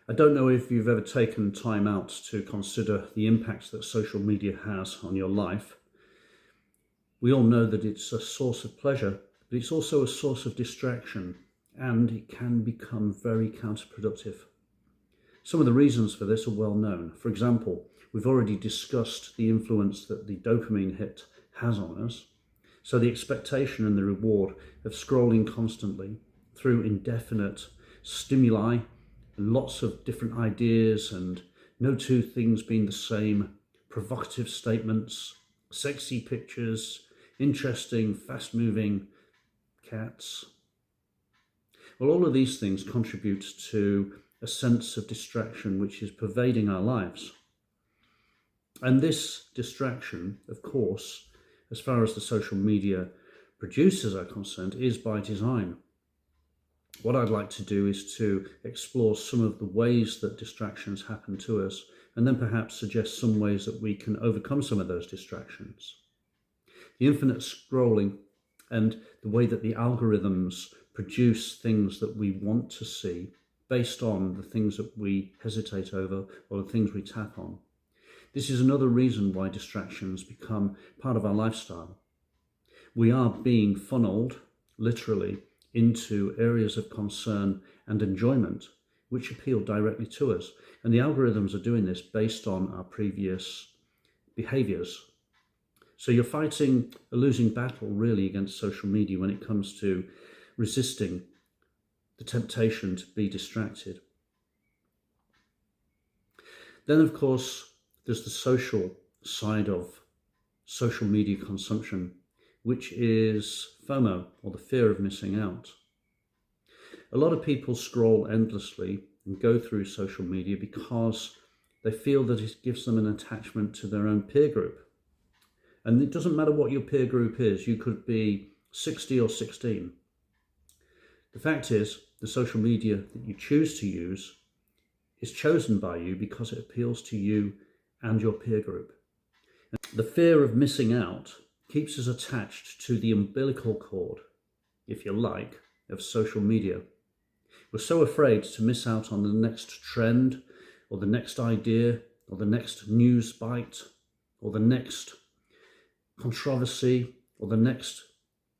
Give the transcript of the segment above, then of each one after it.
I don't know if you've ever taken time out to consider the impact that social media has on your life. We all know that it's a source of pleasure, but it's also a source of distraction, and it can become very counterproductive. Some of the reasons for this are well known. For example, we've already discussed the influence that the dopamine hit has on us. So the expectation and the reward of scrolling constantly through indefinite stimuli and lots of different ideas and no two things being the same, provocative statements, sexy pictures, interesting, fast-moving cats. Well, all of these things contribute to a sense of distraction which is pervading our lives. And this distraction, of course, as far as the social media producers are concerned, is by design. What I'd like to do is to explore some of the ways that distractions happen to us, and then perhaps suggest some ways that we can overcome some of those distractions. The infinite scrolling and the way that the algorithms produce things that we want to see based on the things that we hesitate over or the things we tap on. This is another reason why distractions become part of our lifestyle. We are being funneled, literally, into areas of concern and enjoyment which appeal directly to us. And the algorithms are doing this based on our previous behaviors. So you're fighting a losing battle, really, against social media when it comes to resisting the temptation to be distracted. Then, of course, there's the social side of social media consumption, which is FOMO, or the fear of missing out. A lot of people scroll endlessly and go through social media because they feel that it gives them an attachment to their own peer group. And it doesn't matter what your peer group is. You could be 60 or 16. The fact is, the social media that you choose to use is chosen by you because it appeals to you and your peer group. And the fear of missing out keeps us attached to the umbilical cord, if you like, of social media. We're so afraid to miss out on the next trend, or the next idea, or the next news bite, or the next controversy, or the next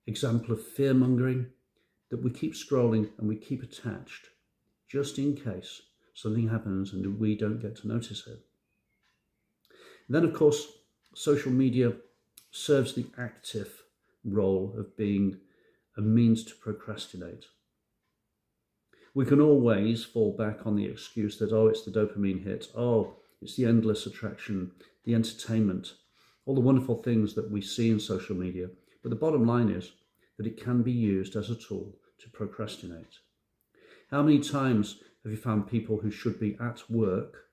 example of fear-mongering, that we keep scrolling and we keep attached, just in case something happens and we don't get to notice it. And then, of course, social media serves the active role of being a means to procrastinate. We can always fall back on the excuse that, oh, it's the dopamine hit, oh, it's the endless attraction, the entertainment, all the wonderful things that we see in social media. But the bottom line is that it can be used as a tool to procrastinate. How many times have you found people who should be at work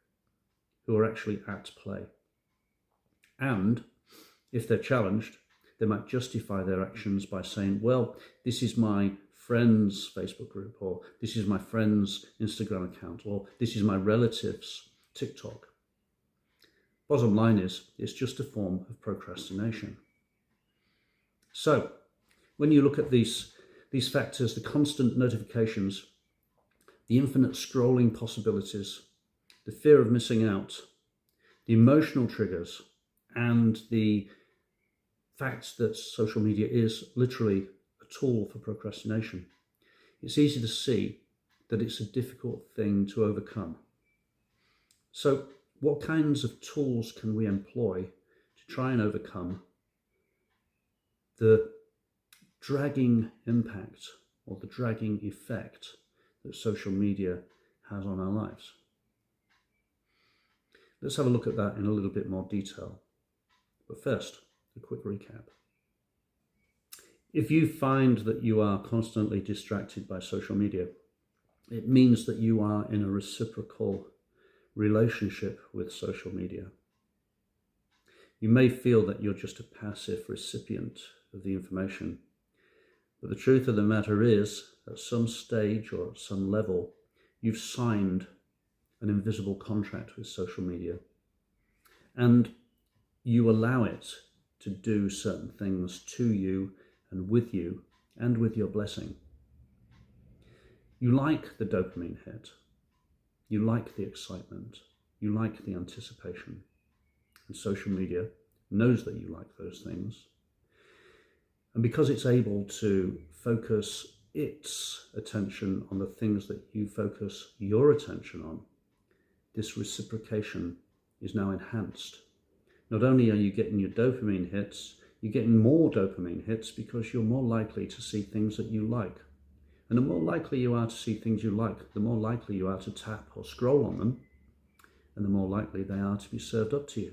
who are actually at play? And if they're challenged, they might justify their actions by saying, well, this is my friend's Facebook group, or this is my friend's Instagram account, or this is my relative's TikTok. Bottom line is, it's just a form of procrastination. So, when you look at these factors, the constant notifications, the infinite scrolling possibilities, the fear of missing out, the emotional triggers, and the fact that social media is literally a tool for procrastination, it's easy to see that it's a difficult thing to overcome. So what kinds of tools can we employ to try and overcome the dragging impact or the dragging effect that social media has on our lives? Let's have a look at that in a little bit more detail. But first, a quick recap. If you find that you are constantly distracted by social media, it means that you are in a reciprocal relationship with social media. You may feel that you're just a passive recipient of the information, but the truth of the matter is, at some stage or at some level, you've signed an invisible contract with social media, and you allow it to do certain things to you and with your blessing. You like the dopamine hit. You like the excitement. You like the anticipation. And social media knows that you like those things. And because it's able to focus its attention on the things that you focus your attention on, this reciprocation is now enhanced. Not only are you getting your dopamine hits, you're getting more dopamine hits because you're more likely to see things that you like. And the more likely you are to see things you like, the more likely you are to tap or scroll on them, and the more likely they are to be served up to you.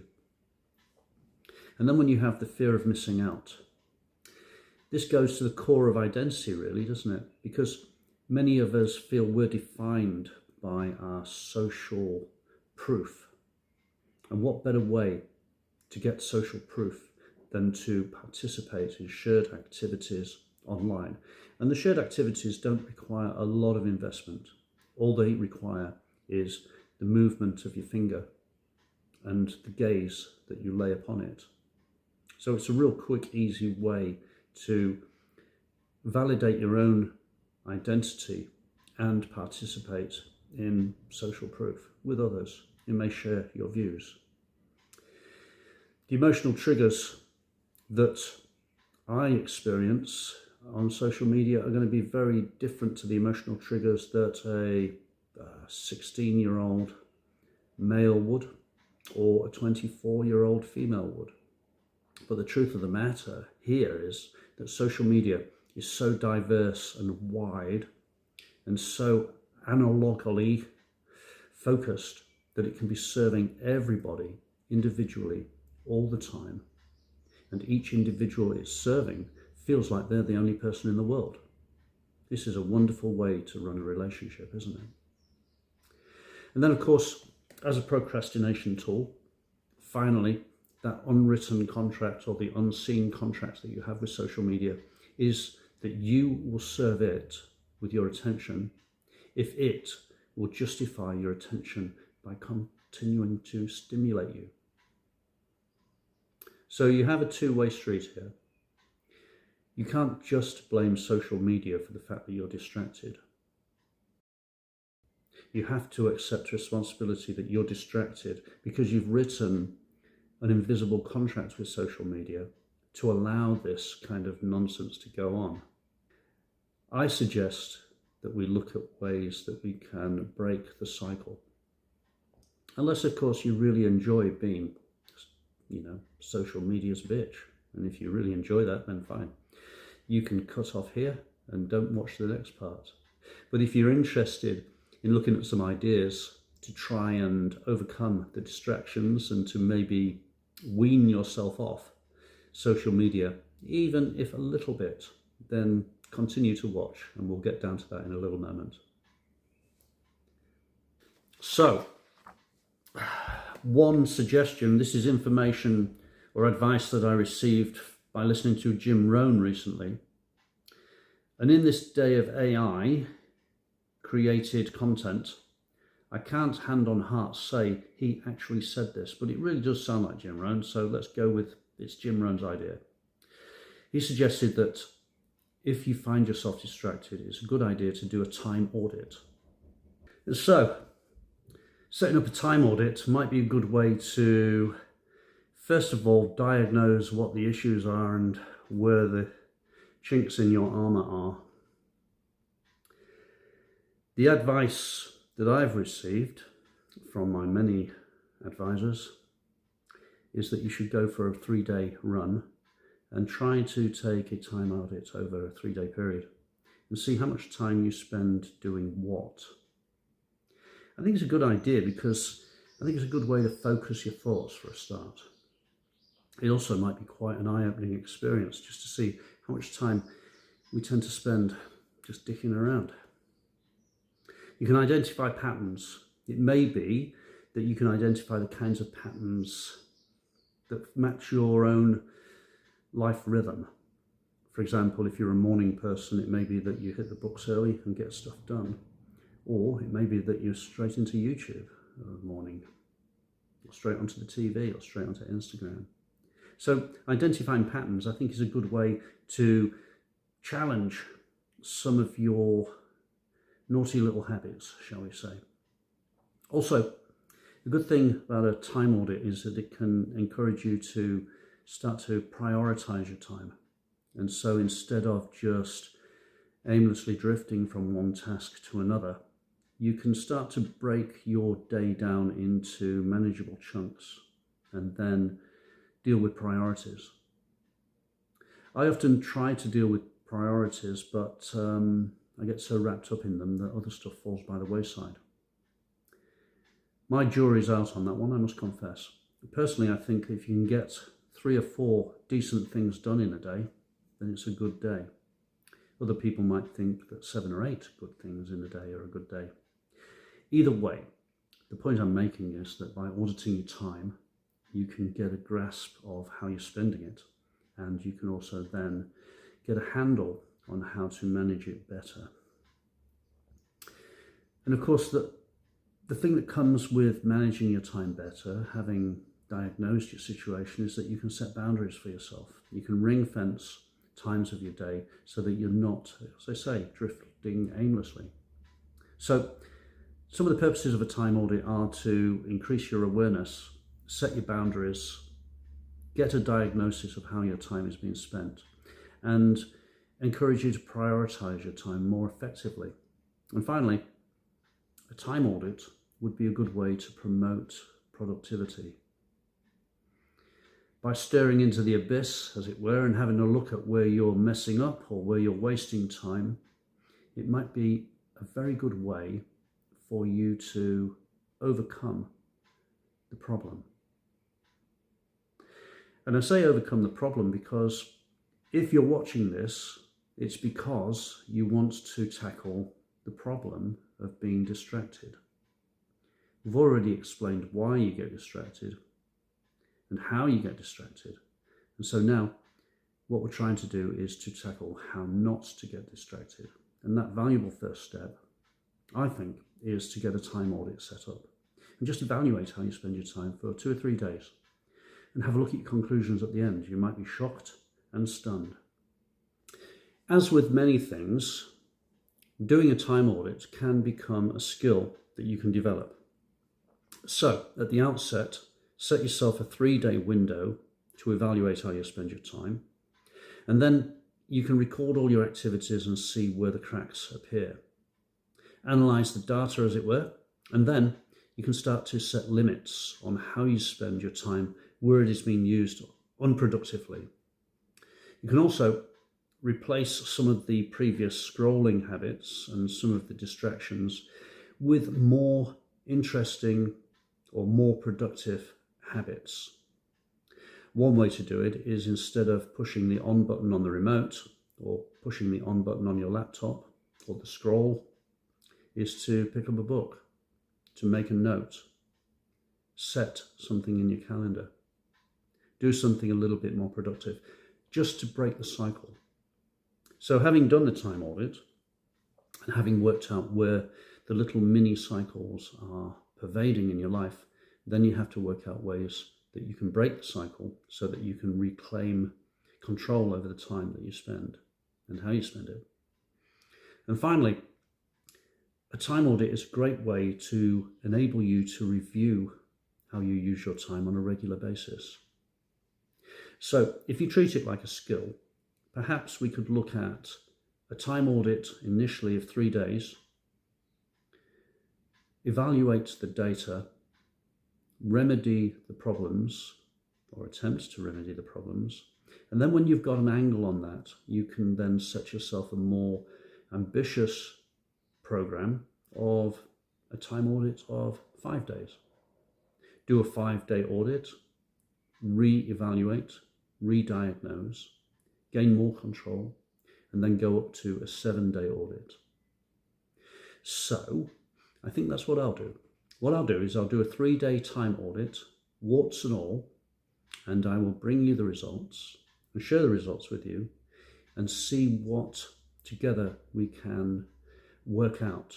And then when you have the fear of missing out, this goes to the core of identity, really, doesn't it? Because many of us feel we're defined by our social proof. And what better way to get social proof than to participate in shared activities online? And the shared activities don't require a lot of investment. All they require is the movement of your finger and the gaze that you lay upon it. So it's a real quick, easy way to validate your own identity and participate in social proof with others. You may share your views. The emotional triggers that I experience on social media are going to be very different to the emotional triggers that a 16-year-old male would, or a 24-year-old female would. But the truth of the matter here is that social media is so diverse and wide and so analogically focused that it can be serving everybody individually all the time. And each individual it's serving feels like they're the only person in the world. This is a wonderful way to run a relationship, isn't it? And then, of course, as a procrastination tool, finally, that unwritten contract or the unseen contract that you have with social media is that you will serve it with your attention if it will justify your attention by continuing to stimulate you. So you have a two-way street here. You can't just blame social media for the fact that you're distracted. You have to accept responsibility that you're distracted because you've written an invisible contract with social media to allow this kind of nonsense to go on. I suggest that we look at ways that we can break the cycle. Unless, of course, you really enjoy being, social media's bitch. And if you really enjoy that, then fine. You can cut off here and don't watch the next part. But if you're interested in looking at some ideas to try and overcome the distractions and to maybe wean yourself off social media, even if a little bit, then continue to watch, and we'll get down to that in a little moment. So, one suggestion, this is information or advice that I received by listening to Jim Rohn recently. And in this day of AI created content, I can't hand on heart say he actually said this, but it really does sound like Jim Rohn, so let's go with it's Jim Rohn's idea. He suggested that if you find yourself distracted, it's a good idea to do a time audit. So, setting up a time audit might be a good way to, first of all, diagnose what the issues are and where the chinks in your armour are. The advice that I've received from my many advisors is that you should go for a 3-day run and try to take a time audit over a 3-day period and see how much time you spend doing what. I think it's a good idea because I think it's a good way to focus your thoughts for a start. It also might be quite an eye-opening experience just to see how much time we tend to spend just dicking around. You can identify patterns. It may be that you can identify the kinds of patterns that match your own life rhythm. For example, if you're a morning person, it may be that you hit the books early and get stuff done. Or it may be that you're straight into YouTube in the morning, or straight onto the TV, or straight onto Instagram. So identifying patterns, I think, is a good way to challenge some of your naughty little habits, shall we say. Also, the good thing about a time audit is that it can encourage you to start to prioritize your time. And so instead of just aimlessly drifting from one task to another, you can start to break your day down into manageable chunks and then deal with priorities. I often try to deal with priorities, but I get so wrapped up in them that other stuff falls by the wayside. My jury's out on that one, I must confess. Personally, I think if you can get 3 or 4 decent things done in a day, then it's a good day. Other people might think that 7 or 8 good things in a day are a good day. Either way, the point I'm making is that by auditing your time, you can get a grasp of how you're spending it, and you can also then get a handle on how to manage it better. And of course, the thing that comes with managing your time better, having diagnosed your situation, is that you can set boundaries for yourself. You can ring fence times of your day so that you're not, as I say, drifting aimlessly. So some of the purposes of a time audit are to increase your awareness, set your boundaries, get a diagnosis of how your time is being spent, and encourage you to prioritize your time more effectively. And finally, a time audit would be a good way to promote productivity. By staring into the abyss, as it were, and having a look at where you're messing up or where you're wasting time, it might be a very good way for you to overcome the problem. And I say overcome the problem because if you're watching this, it's because you want to tackle the problem of being distracted. We've already explained why you get distracted and how you get distracted. And so now what we're trying to do is to tackle how not to get distracted. And that valuable first step, I think, is to get a time audit set up and just evaluate how you spend your time for 2 or 3 days and have a look at your conclusions at the end. You might be shocked and stunned. As with many things, doing a time audit can become a skill that you can develop. So at the outset, set yourself a 3-day window to evaluate how you spend your time. And then you can record all your activities and see where the cracks appear. Analyze the data, as it were, and then you can start to set limits on how you spend your time where it is being used unproductively. You can also replace some of the previous scrolling habits and some of the distractions with more interesting or more productive habits. One way to do it is, instead of pushing the on button on the remote or pushing the on button on your laptop or the scroll, is to pick up a book, to make a note, set something in your calendar, do something a little bit more productive, just to break the cycle. So having done the time audit and having worked out where the little mini cycles are pervading in your life, then you have to work out ways that you can break the cycle so that you can reclaim control over the time that you spend and how you spend it. And finally, a time audit is a great way to enable you to review how you use your time on a regular basis. So if you treat it like a skill, perhaps we could look at a time audit initially of 3 days, evaluate the data, remedy the problems, or attempt to remedy the problems, and then when you've got an angle on that, you can then set yourself a more ambitious program of a time audit of 5 days. Do a 5-day audit, re-evaluate, re-diagnose, gain more control, and then go up to a 7-day audit. So I think that's what I'll do. What I'll do is I'll do a 3-day time audit, warts and all, and I will bring you the results and share the results with you and see what together we can work out.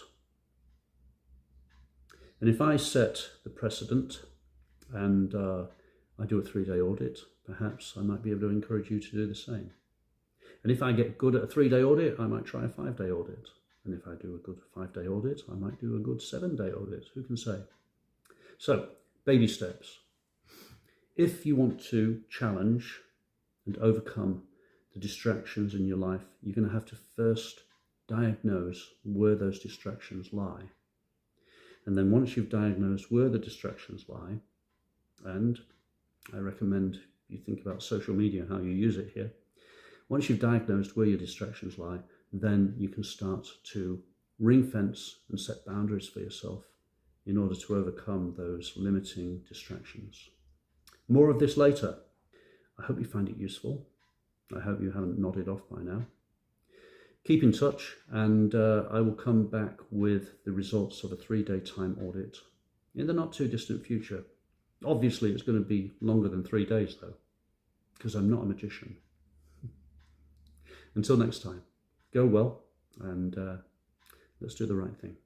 And if I set the precedent and I do a 3-day audit, perhaps I might be able to encourage you to do the same. And if I get good at a 3-day audit, I might try a 5-day audit. And if I do a good 5-day audit, I might do a good 7-day audit. Who can say? So, baby steps. If you want to challenge and overcome the distractions in your life, you're going to have to first diagnose where those distractions lie. And then once you've diagnosed where the distractions lie, and I recommend you think about social media, how you use it here. Once you've diagnosed where your distractions lie, then you can start to ring fence and set boundaries for yourself in order to overcome those limiting distractions. More of this later. I hope you find it useful. I hope you haven't nodded off by now. Keep in touch, and I will come back with the results of a 3-day time audit in the not too distant future. Obviously, it's going to be longer than 3 days, though, because I'm not a magician. Until next time, go well, and let's do the right thing.